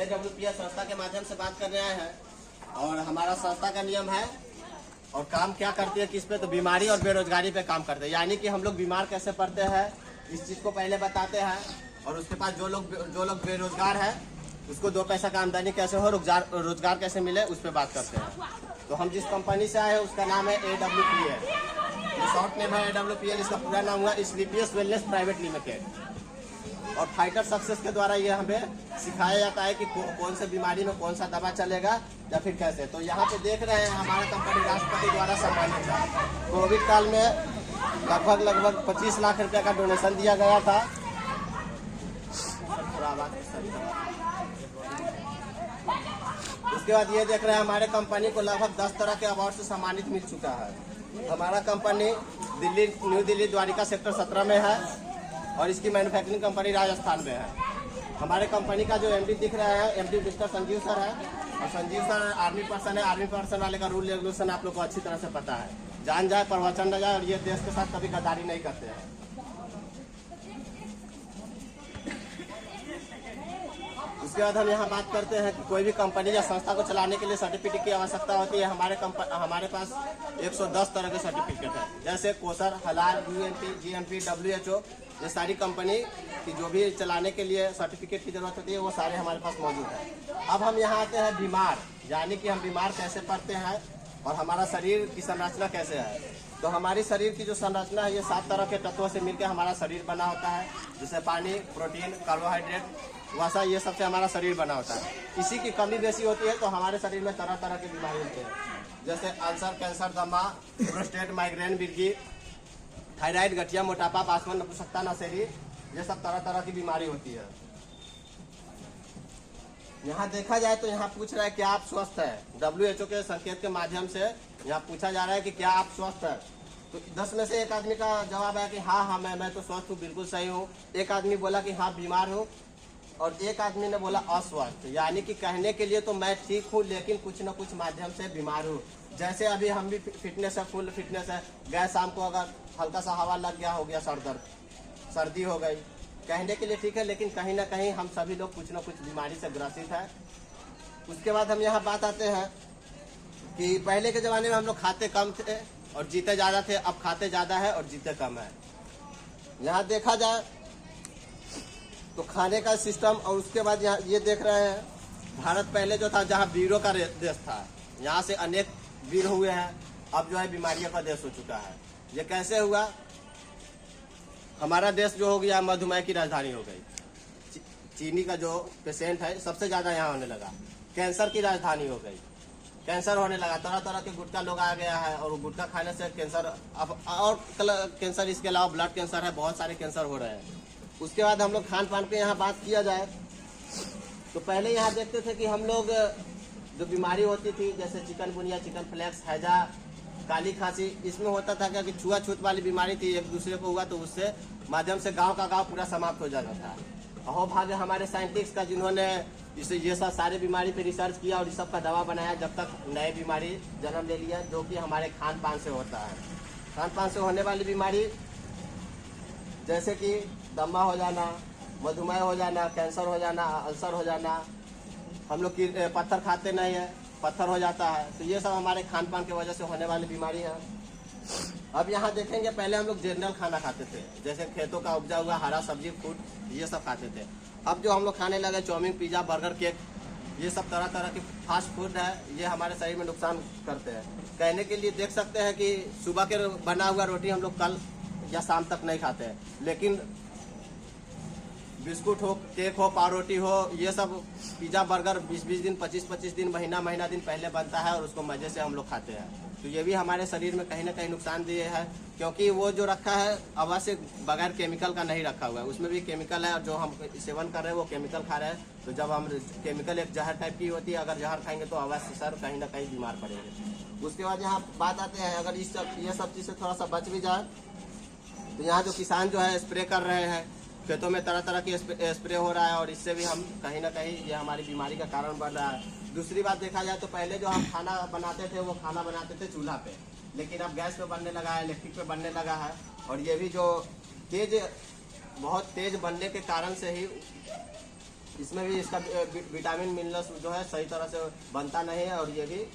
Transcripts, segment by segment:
AWPS संस्था के माध्यम से बात करने आए हैं। और हमारा संस्था का नियम है और काम क्या करती है किस पे, तो बीमारी और बेरोजगारी पे काम करते हैं। यानी कि हम लोग बीमार कैसे पड़ते हैं इस चीज़ को पहले बताते हैं, और उसके बाद जो लोग बेरोजगार है उसको 2 पैसा का आमदनी कैसे हो, रोजगार कैसे मिले, उस पर बात करते हैं। तो हम जिस कंपनी से आए हैं उसका नाम है AWPL, शॉर्ट नेम है AWPL। इसका पूरा नाम हुआ स्लीपियस वेलनेस प्राइवेट लिमिटेड। और फाइटर सक्सेस के द्वारा ये हमें सिखाया जाता है कि कौन से बीमारी में कौन सा दवा चलेगा या फिर कैसे। तो यहाँ पे देख रहे हैं हमारा कंपनी राष्ट्रपति द्वारा सम्मानित है। कोविड काल में लगभग 25 लाख रुपए का डोनेशन दिया गया था। उसके बाद ये देख रहे हैं हमारे कंपनी को लगभग 10 तरह के अवार्ड से सम्मानित मिल चुका है। हमारा कंपनी न्यू दिल्ली द्वारिका सेक्टर 17 में है और इसकी मैन्युफैक्चरिंग कंपनी राजस्थान में है। हमारे कंपनी का जो MD दिख रहा है MD मिस्टर संजीव सर है, और संजीव सर आर्मी पर्सन है। आर्मी पर्सन वाले का रूल रेगुलेशन आप लोग को अच्छी तरह से पता है, जान जाए प्रवचन न जाए, और ये देश के साथ कभी गद्दारी नहीं करते हैं। उसके बाद हम यहाँ बात करते हैं कि कोई भी कंपनी या संस्था को चलाने के लिए सर्टिफिकेट की आवश्यकता होती है। हमारे पास 110 तरह के सर्टिफिकेट है, जैसे कोसर, हलाल, UMP, GMP, WHO। ये सारी कंपनी की जो भी चलाने के लिए सर्टिफिकेट की जरूरत होती है वो सारे हमारे पास मौजूद है। अब हम यहाँ आते हैं बीमार, यानी कि हम बीमार कैसे पड़ते हैं और हमारा शरीर की संरचना कैसे है। तो हमारी शरीर की जो संरचना है ये 7 तरह के तत्वों से मिलकर हमारा शरीर बना होता है, जैसे पानी, प्रोटीन, कार्बोहाइड्रेट, वसा, ये सबसे हमारा शरीर बना होता है। इसी की कमी बेसी होती है तो हमारे शरीर में तरह तरह की बीमारी होती है, जैसे अल्सर, कैंसर, दमा, प्रोस्टेट, माइग्रेन, मिर्गी, थायराइड, गठिया, मोटापा, पासवान, नपुंसकता, नशेड़ी, ये सब तरह तरह की बीमारी होती है। यहाँ देखा जाए तो यहाँ पूछ रहा है क्या आप स्वस्थ है। WHO के संकेत के माध्यम से यहाँ पूछा जा रहा है कि क्या आप स्वस्थ है। तो 10 में से 1 आदमी का जवाब है कि हाँ मैं तो स्वस्थ हूँ, बिल्कुल सही हूँ। 1 आदमी बोला कि हाँ बीमार हूँ, और 1 आदमी ने बोला अस्वस्थ। यानी कि कहने के लिए तो मैं ठीक हूँ लेकिन कुछ न कुछ माध्यम से बीमार हूँ। जैसे अभी हम भी फिटनेस है, फुल फिटनेस है, गए शाम को अगर हल्का सा हवा लग गया, हो गया सर दर्द, सर्दी हो गई, कहने के लिए ठीक है लेकिन कहीं ना कहीं हम सभी लोग कुछ न कुछ बीमारी से ग्रसित है। उसके बाद हम यहाँ बात आते हैं कि पहले के ज़माने में हम लोग खाते कम थे और जीते ज़्यादा थे, अब खाते ज़्यादा है और जीते कम है। यहाँ देखा जाए तो खाने का सिस्टम, और उसके बाद यहाँ ये देख रहे हैं भारत पहले जो था जहाँ वीरों का देश था, यहाँ से अनेक वीर हुए हैं, अब जो है बीमारियों का देश हो चुका है। ये कैसे हुआ? हमारा देश जो हो गया मधुमेह की राजधानी हो गई, चीनी का जो पेशेंट है सबसे ज़्यादा यहाँ होने लगा, कैंसर की राजधानी हो गई, कैंसर होने लगा, तरह तरह के गुटखा लोग आ गया है, और गुटखा खाने से कैंसर, अब और कैंसर, इसके अलावा ब्लड कैंसर है, बहुत सारे कैंसर हो रहे हैं। उसके बाद हम लोग खान पान पे यहाँ बात किया जाए तो पहले यहाँ देखते थे कि हम लोग जो बीमारी होती थी जैसे चिकनगुनिया, चिकन फ्लैक्स, हैजा, काली खांसी, इसमें होता था क्या कि छुआछूत वाली बीमारी थी, एक दूसरे को हुआ तो उससे माध्यम से गांव का गांव पूरा समाप्त हो जाता था। अहो भाग्य हमारे साइंटिस्ट का जिन्होंने इसे ये सब सारे बीमारी पे रिसर्च किया और इस सब का दवा बनाया, जब तक नए बीमारी जन्म ले लिया जो कि हमारे खान पान से होता है। खान पान से होने वाली बीमारी जैसे कि दमा हो जाना, मधुमेह हो जाना, कैंसर हो जाना, अल्सर हो जाना, हम लोग की पत्थर खाते नहीं है, पत्थर हो जाता है, तो ये सब हमारे खान पान की वजह से होने वाली बीमारी है। अब यहाँ देखेंगे पहले हम लोग जनरल खाना खाते थे, जैसे खेतों का उपजा हुआ हरा सब्जी, फ्रूट, ये सब खाते थे। अब जो हम लोग खाने लगे चाउमीन, पिज़्ज़ा, बर्गर, केक, ये सब तरह तरह के फास्ट फूड है, ये हमारे शरीर में नुकसान करते हैं। कहने के लिए देख सकते हैं कि सुबह के बना हुआ रोटी हम लोग कल या शाम तक नहीं खाते हैं, लेकिन बिस्कुट हो, केक हो, पाव रोटी हो, ये सब पिज़्ज़ा, बर्गर 20-20 दिन, 25-25 दिन, महीना दिन पहले बनता है और उसको मज़े से हम लोग खाते हैं। तो ये भी हमारे शरीर में कहीं ना कहीं नुकसान दिए है, क्योंकि वो जो रखा है अवश्य बगैर केमिकल का नहीं रखा हुआ है, उसमें भी केमिकल है, और जो हम सेवन कर रहे हैं वो केमिकल खा रहे हैं। तो जब हम केमिकल एक जहर टाइप की होती है, अगर जहर खाएंगे तो अवश्य सर कहीं ना कहीं बीमार पड़ेंगे। उसके बाद यहाँ बात आते हैं, अगर ये सब चीज़ से थोड़ा सा बच भी जाए तो यहाँ जो किसान जो है स्प्रे कर रहे हैं, खेतों में तरह तरह की स्प्रे हो रहा है, और इससे भी हम कहीं ना कहीं ये हमारी बीमारी का कारण बन रहा है। दूसरी बात देखा जाए तो पहले जो हम खाना बनाते थे वो खाना बनाते थे चूल्हा पे, लेकिन अब गैस पे बनने लगा है, इलेक्ट्रिक पे बनने लगा है, और ये भी जो बहुत तेज बनने के कारण से ही इसमें भी इसका विटामिन मिनरल्स जो है सही तरह से बनता नहीं है, और ये भी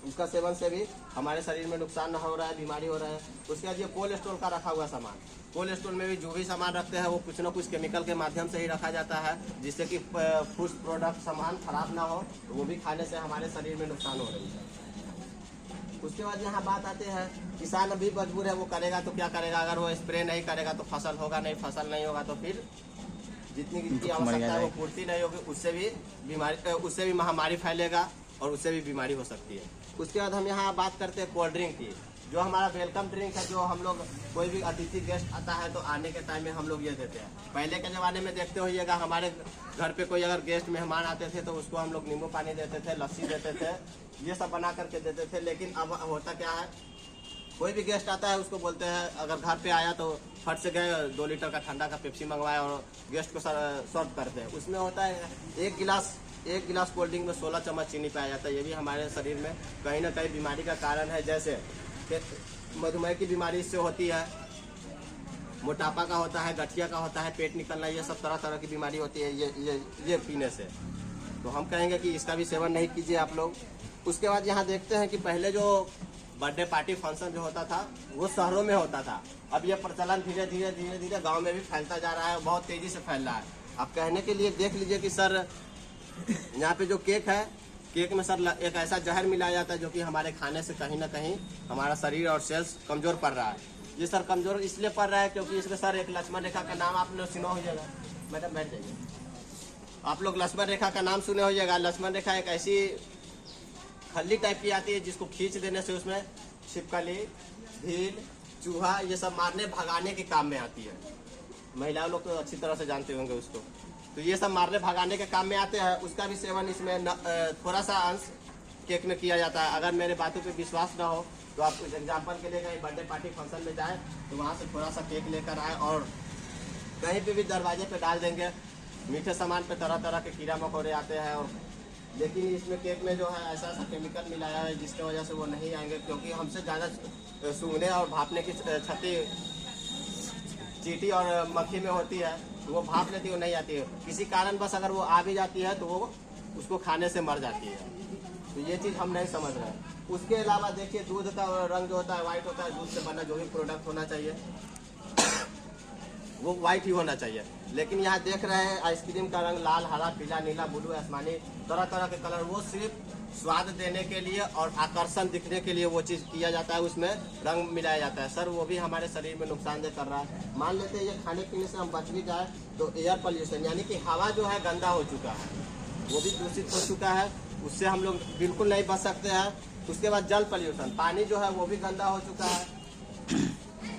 उसका सेवन से भी हमारे शरीर में नुकसान हो रहा है, बीमारी हो रहा है। उसके बाद ये कोल्ड स्टोर का रखा हुआ सामान, कोल्ड स्टोर में भी जो भी सामान रखते हैं वो कुछ ना कुछ केमिकल के माध्यम से ही रखा जाता है, जिससे कि फूड प्रोडक्ट सामान खराब ना हो, तो वो भी खाने से हमारे शरीर में नुकसान हो रही है। उसके बाद यहाँ बात आते हैं, किसान अभी मजबूर है, वो करेगा तो क्या करेगा, अगर वो स्प्रे नहीं करेगा तो फसल होगा नहीं, फसल नहीं होगा तो फिर जितनी की आवश्यकता है वो पूर्ति नहीं होगी, उससे भी महामारी फैलेगा और उससे भी बीमारी हो सकती है। उसके बाद हम यहाँ बात करते हैं कोल्ड ड्रिंक की, जो हमारा वेलकम ड्रिंक है, जो हम लोग कोई भी अतिथि गेस्ट आता है तो आने के टाइम में हम लोग ये देते हैं। पहले के ज़माने में देखते होइएगा, हमारे घर पे कोई अगर गेस्ट मेहमान आते थे तो उसको हम लोग नींबू पानी देते थे, लस्सी देते थे, ये सब बना करके देते थे। लेकिन अब होता क्या है, कोई भी गेस्ट आता है उसको बोलते हैं, अगर घर पे आया तो फट से गए 2 लीटर का ठंडा का पेप्सी मंगवाया और गेस्ट को सर्व करते हैं। उसमें होता है एक गिलास कोल्ड ड्रिंक में 16 चम्मच चीनी पाया जाता है। ये भी हमारे शरीर में कहीं ना कहीं बीमारी का कारण है, जैसे मधुमेह की बीमारी इससे होती है, मोटापा का होता है, गठिया का होता है, पेट निकलना, ये सब तरह तरह की बीमारी होती है ये पीने से। तो हम कहेंगे कि इसका भी सेवन नहीं कीजिए आप लोग। उसके बाद यहाँ देखते हैं कि पहले जो बर्थडे पार्टी फंक्शन जो होता था वो शहरों में होता था, अब ये प्रचलन धीरे धीरे गांव में भी फैलता जा रहा है, बहुत तेजी से फैल रहा है। अब कहने के लिए देख लीजिए कि सर यहाँ पे जो केक है, केक में सर एक ऐसा जहर मिलाया जाता है जो कि हमारे खाने से कहीं ना कहीं हमारा शरीर और सेल्स कमजोर पड़ रहा है। ये सर कमजोर इसलिए पड़ रहा है क्योंकि इसमें सर एक लक्ष्मण रेखा का नाम आपने सुना हो जाएगा, मैडम बैठ जाइए, आप लोग लक्ष्मण रेखा का नाम सुने हो जाएगा। लक्ष्मण रेखा एक ऐसी खल्ली टाइप की आती है जिसको खींच देने से उसमें छिपकली, भील, चूहा ये सब मारने भगाने के काम में आती है। महिलाओं लोग तो अच्छी तरह से जानते होंगे उसको, तो ये सब मारने भगाने के काम में आते हैं। उसका भी सेवन इसमें थोड़ा सा अंश केक में किया जाता है। अगर मेरे बातों पे विश्वास ना हो तो आप कुछ एग्जाम्पल के लिए कहीं बर्थडे पार्टी फंक्शन में जाए तो वहाँ से थोड़ा सा केक लेकर आए और कहीं पे भी दरवाजे पे डाल देंगे। मीठे सामान पे तरह तरह के कीड़ा मकोड़े आते हैं, और लेकिन इसमें केक में जो है ऐसा केमिकल मिलाया है जिसकी वजह से वो नहीं आएंगे, क्योंकि हमसे ज़्यादा सूंघने और भापने की क्षति चींटी और मक्खी में होती है, तो वो भाप लेती है, वो नहीं आती है। किसी कारण बस अगर वो आ भी जाती है तो वो उसको खाने से मर जाती है। तो ये चीज़ हम नहीं समझ रहे हैं। उसके अलावा देखिए दूध का रंग जो होता है वाइट होता है, दूध से बना जो भी प्रोडक्ट होना चाहिए वो वाइट ही होना चाहिए। लेकिन यहाँ देख रहे हैं आइसक्रीम का रंग लाल, हरा, पीला, नीला, ब्लू, आसमानी, तरह तरह के कलर, वो सिर्फ स्वाद देने के लिए और आकर्षण दिखने के लिए वो चीज़ किया जाता है, उसमें रंग मिलाया जाता है। सर वो भी हमारे शरीर में नुकसानदेह कर रहा है। मान लेते हैं ये खाने पीने से हम बच भी जाए तो एयर पोल्यूशन यानी कि हवा जो है गंदा हो चुका है, वो भी दूषित हो चुका है, उससे हम लोग बिल्कुल नहीं बच सकते हैं। उसके बाद जल पोल्यूशन, पानी जो है वो भी गंदा हो चुका है।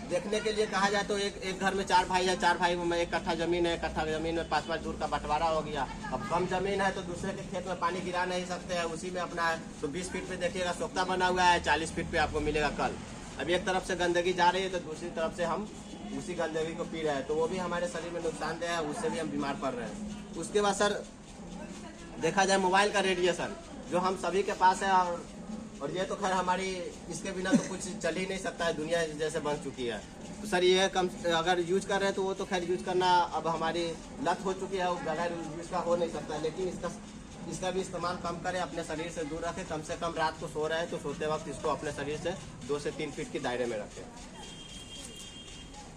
देखने के लिए कहा जाए तो एक घर में 4 भाई है, 4 भाई में 1 कट्ठा जमीन है, 1 कट्ठा जमीन में 5-5 दूर का बंटवारा हो गया। अब कम जमीन है तो दूसरे के खेत में पानी गिरा नहीं सकते हैं, उसी में अपना है तो 20 फीट पे देखिएगा सोख्ता बना हुआ है, 40 फीट पे आपको मिलेगा कल। अब एक तरफ से गंदगी जा रही है तो दूसरी तरफ से हम उसी गंदगी को पी रहे हैं, तो वो भी हमारे शरीर में नुकसानदेह है, उससे भी हम बीमार पड़ रहे हैं। उसके बाद सर देखा जाए मोबाइल का रेडिएशन जो हम सभी के पास है, और ये तो खैर हमारी इसके बिना तो कुछ चल ही नहीं सकता है, दुनिया जैसे बन चुकी है। तो सर ये कम अगर यूज कर रहे हैं तो वो तो खैर यूज करना अब हमारी लत हो चुकी है, वो बगैर यूज का हो नहीं सकता है। लेकिन इसका भी इस्तेमाल कम करें, अपने शरीर से दूर रखें। कम से कम रात को सो रहे हैं तो सोते वक्त इसको अपने शरीर से 2 से 3 फीट के दायरे में रखें।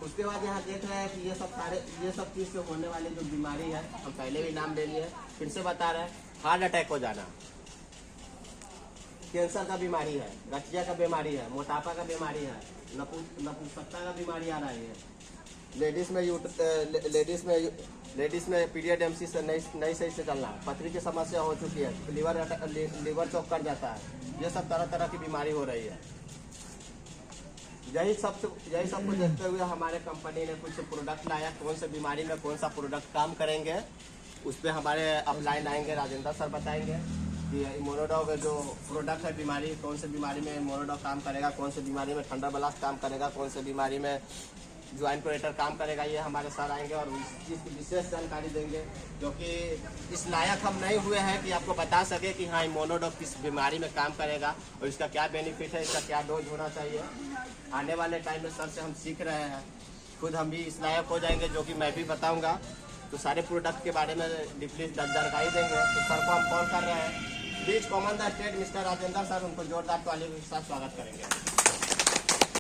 उसके बाद यहाँ देख रहे हैं कि ये सब चीज़ से होने वाली जो बीमारी है, हम पहले भी नाम ले लिए, फिर से बता रहे हैं, हार्ट अटैक हो जाना, कैंसर का बीमारी है, गठिया का बीमारी है, मोटापा का बीमारी है, नपुंसकता का बीमारी आ रही है, लेडीज में पीरियड एमसी से नहीं सही से चलना, पथरी की समस्या हो चुकी है, लीवर चौक कर जाता है, ये सब तरह तरह की बीमारी हो रही है। यही सबको देखते हुए हमारे कंपनी ने कुछ प्रोडक्ट लाया। कौन से बीमारी में कौन सा प्रोडक्ट काम करेंगे उस पर हमारे अपलाइन आएंगे, राजेंद्र सर बताएंगे कि मोनोडॉग जो प्रोडक्ट है बीमारी, कौन से बीमारी में मोनोडॉग काम करेगा, कौन से बीमारी में थंडर ब्लास्ट काम करेगा, कौन से बीमारी में ज्वाइंट प्रोटेक्टर काम करेगा। ये हमारे सर आएंगे और इस चीज़ की विशेष जानकारी देंगे, क्योंकि इस लायक हम नहीं हुए हैं कि आपको बता सके कि हाँ मोनोडॉग किस बीमारी में काम करेगा और इसका क्या बेनिफिट है, इसका क्या डोज होना चाहिए। आने वाले टाइम में सर से हम सीख रहे हैं, खुद हम भी इस लायक हो जाएंगे, जो कि मैं भी बताऊँगा। तो सारे प्रोडक्ट के बारे में डीपली जानकारी देंगे। तो सर को हम कॉल कर रहे हैं, बीच common the state mister Rajendra sir, उनको जोरदार तालियों के साथ स्वागत करेंगे।